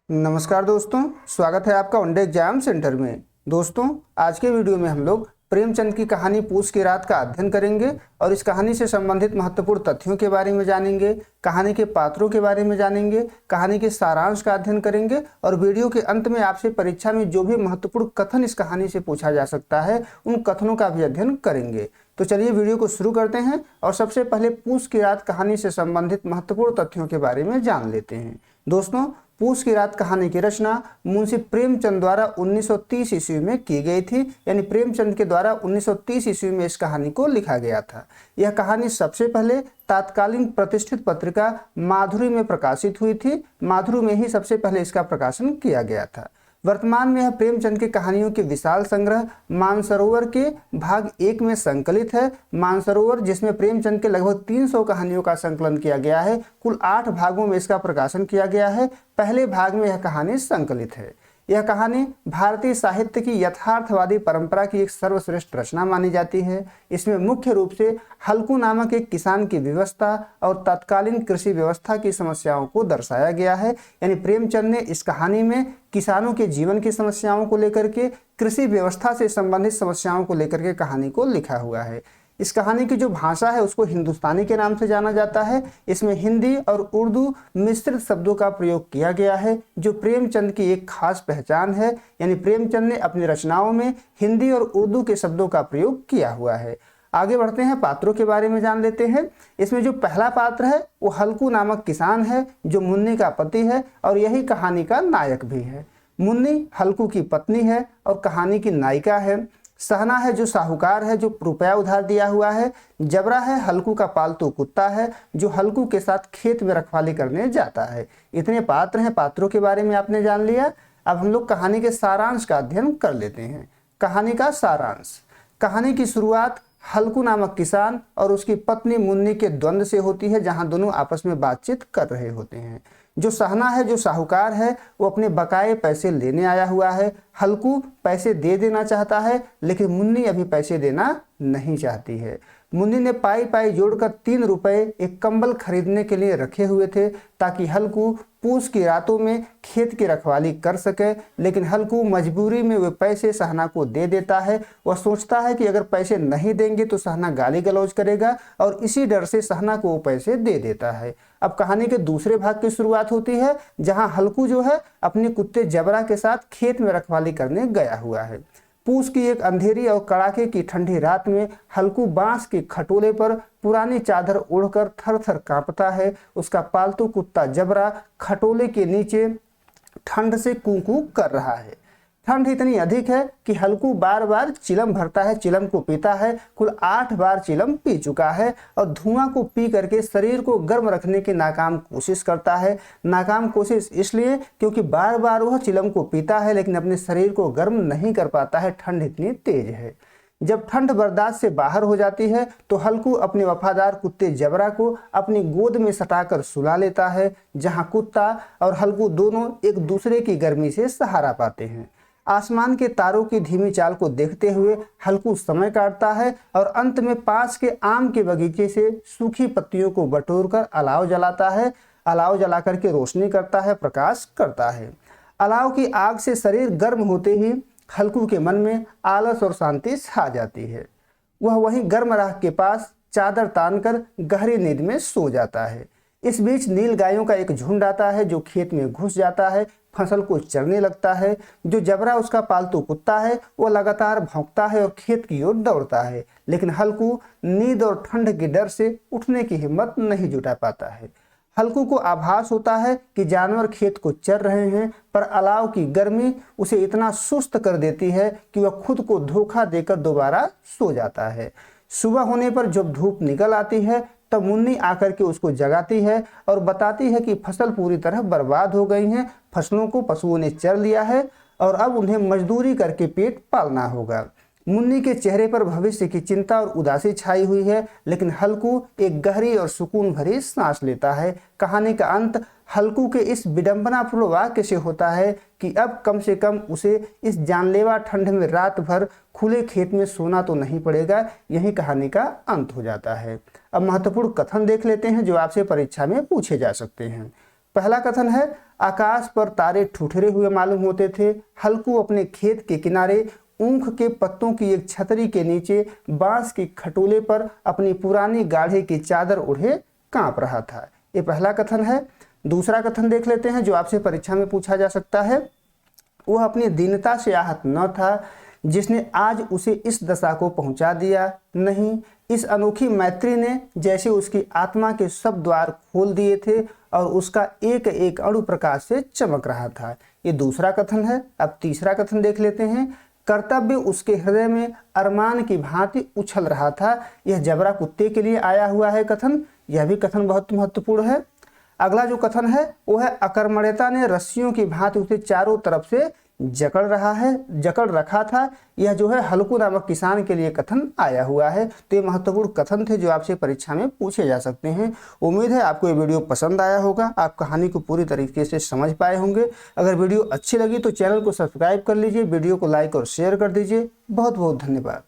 नमस्कार दोस्तों, स्वागत है आपका वनडे एग्जाम सेंटर में। दोस्तों, आज के वीडियो में हम लोग प्रेमचंद की कहानी पूस की रात का अध्ययन करेंगे और इस कहानी से संबंधित महत्वपूर्ण तथ्यों के बारे में जानेंगे, कहानी के पात्रों के बारे में जानेंगे, कहानी के सारांश का अध्ययन करेंगे और वीडियो के अंत में आपसे परीक्षा में जो भी महत्वपूर्ण कथन इस कहानी से पूछा जा सकता है उन कथनों का भी अध्ययन करेंगे। तो चलिए वीडियो को शुरू करते हैं और सबसे पहले पूस की रात कहानी से संबंधित महत्वपूर्ण तथ्यों के बारे में जान लेते हैं। दोस्तों, पूस की रात कहानी की रचना मुंशी प्रेमचंद द्वारा 1930 ईस्वी में की गई थी, यानी प्रेमचंद के द्वारा 1930 ईस्वी में इस कहानी को लिखा गया था। यह कहानी सबसे पहले तात्कालीन प्रतिष्ठित पत्रिका माधुरी में प्रकाशित हुई थी। माधुरी में ही सबसे पहले इसका प्रकाशन किया गया था। वर्तमान में यह प्रेमचंद की कहानियों के विशाल संग्रह मानसरोवर के भाग 1 में संकलित है। मानसरोवर, जिसमें प्रेमचंद के लगभग 300 कहानियों का संकलन किया गया है, कुल 8 भागों में इसका प्रकाशन किया गया है। पहले भाग में यह कहानी संकलित है। यह कहानी भारतीय साहित्य की यथार्थवादी परंपरा की एक सर्वश्रेष्ठ रचना मानी जाती है। इसमें मुख्य रूप से हल्कू नामक एक किसान की व्यवस्था और तत्कालीन कृषि व्यवस्था की समस्याओं को दर्शाया गया है। यानी प्रेमचंद ने इस कहानी में किसानों के जीवन की समस्याओं को लेकर के, कृषि व्यवस्था से संबंधित समस्याओं को लेकर के कहानी को लिखा हुआ है। इस कहानी की जो भाषा है उसको हिंदुस्तानी के नाम से जाना जाता है। इसमें हिंदी और उर्दू मिश्रित शब्दों का प्रयोग किया गया है, जो प्रेमचंद की एक खास पहचान है। यानी प्रेमचंद ने अपनी रचनाओं में हिंदी और उर्दू के शब्दों का प्रयोग किया हुआ है। आगे बढ़ते हैं, पात्रों के बारे में जान लेते हैं। इसमें जो पहला पात्र है वो हल्कू नामक किसान है, जो मुन्नी का पति है और यही कहानी का नायक भी है। मुन्नी हल्कू की पत्नी है और कहानी की नायिका है। सहना है जो साहूकार है, जो रुपया उधार दिया हुआ है। जबरा है हल्कू का पालतू कुत्ता है, जो हल्कू के साथ खेत में रखवाली करने जाता है। इतने पात्र हैं। पात्रों के बारे में आपने जान लिया। अब हम लोग कहानी के सारांश का अध्ययन कर लेते हैं। कहानी का सारांश। कहानी की शुरुआत हल्कू नामक किसान और उसकी पत्नी मुन्नी के द्वंद्व से होती है, जहां दोनों आपस में बातचीत कर रहे होते हैं। जो सहना है, जो साहूकार है, वो अपने बकाए पैसे लेने आया हुआ है। हल्कू पैसे दे देना चाहता है, लेकिन मुन्नी अभी पैसे देना नहीं चाहती है। मुन्नी ने पाई पाई जोड़कर 3 रुपए एक कंबल खरीदने के लिए रखे हुए थे, ताकि हल्कू पूस की रातों में खेत की रखवाली कर सके। लेकिन हल्कू मजबूरी में वे पैसे सहना को दे देता है। वह सोचता है कि अगर पैसे नहीं देंगे तो सहना गाली गलौज करेगा और इसी डर से सहना को वो पैसे दे देता है। अब कहानी के दूसरे भाग की शुरुआत होती है, जहां हल्कू जो है अपने कुत्ते जबरा के साथ खेत में रखवाली करने गया हुआ है। पूस की एक अंधेरी और कड़ाके की ठंडी रात में हल्कू बांस के खटोले पर पुरानी चादर ओढ़कर थर थर कांपता है। उसका पालतू कुत्ता जबरा खटोले के नीचे ठंड से कू कू कर रहा है। ठंड इतनी अधिक है कि हल्कू बार बार चिलम भरता है, चिलम को पीता है। कुल 8 बार चिलम पी चुका है और धुआं को पी करके शरीर को गर्म रखने की नाकाम कोशिश करता है। नाकाम कोशिश इसलिए क्योंकि बार बार वह चिलम को पीता है, लेकिन अपने शरीर को गर्म नहीं कर पाता है, ठंड इतनी तेज है। जब ठंड बर्दाश्त से बाहर हो जाती है तो हल्कू अपने वफादार कुत्ते जबरा को अपनी गोद में सटाकर सुला लेता है, जहां कुत्ता और हल्कू दोनों एक दूसरे की गर्मी से सहारा पाते हैं। आसमान के तारों की धीमी चाल को देखते हुए हल्कू समय काटता है और अंत में पास के आम के बगीचे से सूखी पत्तियों को बटोरकर अलाव जलाता है। अलाव जला करके रोशनी करता है, प्रकाश करता है। अलाव की आग से शरीर गर्म होते ही हल्कू के मन में आलस और शांति छा जाती है। वह वहीं गर्म राख के पास चादर तानकर गहरी नींद में सो जाता है। इस बीच नील गायों का एक झुंड आता है, जो खेत में घुस जाता है, फसल को चरने लगता है। जो जबरा उसका पालतू कुत्ता है वो लगातार भौंकता है और खेत की ओर दौड़ता है, लेकिन हल्कू नींद और ठंड के डर से उठने की हिम्मत नहीं जुटा पाता है। हल्कू को आभास होता है कि जानवर खेत को चर रहे हैं, पर अलाव की गर्मी उसे इतना सुस्त कर देती है कि वह खुद को धोखा देकर दोबारा सो जाता है। सुबह होने पर जब धूप निकल आती है तब मुन्नी आकर के उसको जगाती है और बताती है कि फसल पूरी तरह बर्बाद हो गई है, फसलों को पशुओं ने चर लिया है और अब उन्हें मजदूरी करके पेट पालना होगा। मुन्नी के चेहरे पर भविष्य की चिंता और उदासी छाई हुई है, लेकिन हल्कू एक गहरी और सुकून भरी सांस लेता है। कहानी का अंत हल्कू के इस विडंबनापूर्ण वाक्य से होता है कि अब कम से कम उसे इस जानलेवा ठंड में रात भर खुले खेत में सोना तो नहीं पड़ेगा। यही कहानी का अंत हो जाता है। अब महत्वपूर्ण कथन देख लेते हैं जो आपसे परीक्षा में पूछे जा सकते हैं। पहला कथन है, आकाश पर तारे ठुठरे हुए मालूम होते थे। हल्कू अपने खेत के किनारे ऊख के पत्तों की एक छतरी के नीचे बांस के खटोले पर अपनी पुरानी गाढ़े की चादर ओढ़े कांप रहा था। ये पहला कथन है। दूसरा कथन देख लेते हैं जो आपसे परीक्षा में पूछा जा सकता है। वह अपनी दीनता से आहत न था जिसने आज उसे इस दशा को पहुंचा दिया। नहीं, इस अनोखी मैत्री ने जैसे उसकी आत्मा के सब द्वार खोल दिए थे और उसका एक एक अणु प्रकाश से चमक रहा था। ये दूसरा कथन है। अब तीसरा कथन देख लेते हैं। कर्तव्य उसके हृदय में अरमान की भांति उछल रहा था। यह जबरा कुत्ते के लिए आया हुआ है कथन। यह भी कथन बहुत महत्वपूर्ण है। अगला जो कथन है वो है अकर्मण्यता ने रस्सियों की भांति उसे चारों तरफ से जकड़ रखा था। यह जो है हल्कू नामक किसान के लिए कथन आया हुआ है। तो ये महत्वपूर्ण कथन थे जो आपसे परीक्षा में पूछे जा सकते हैं। उम्मीद है आपको ये वीडियो पसंद आया होगा, आप कहानी को पूरी तरीके से समझ पाए होंगे। अगर वीडियो अच्छी लगी तो चैनल को सब्सक्राइब कर लीजिए, वीडियो को लाइक और शेयर कर दीजिए। बहुत बहुत धन्यवाद।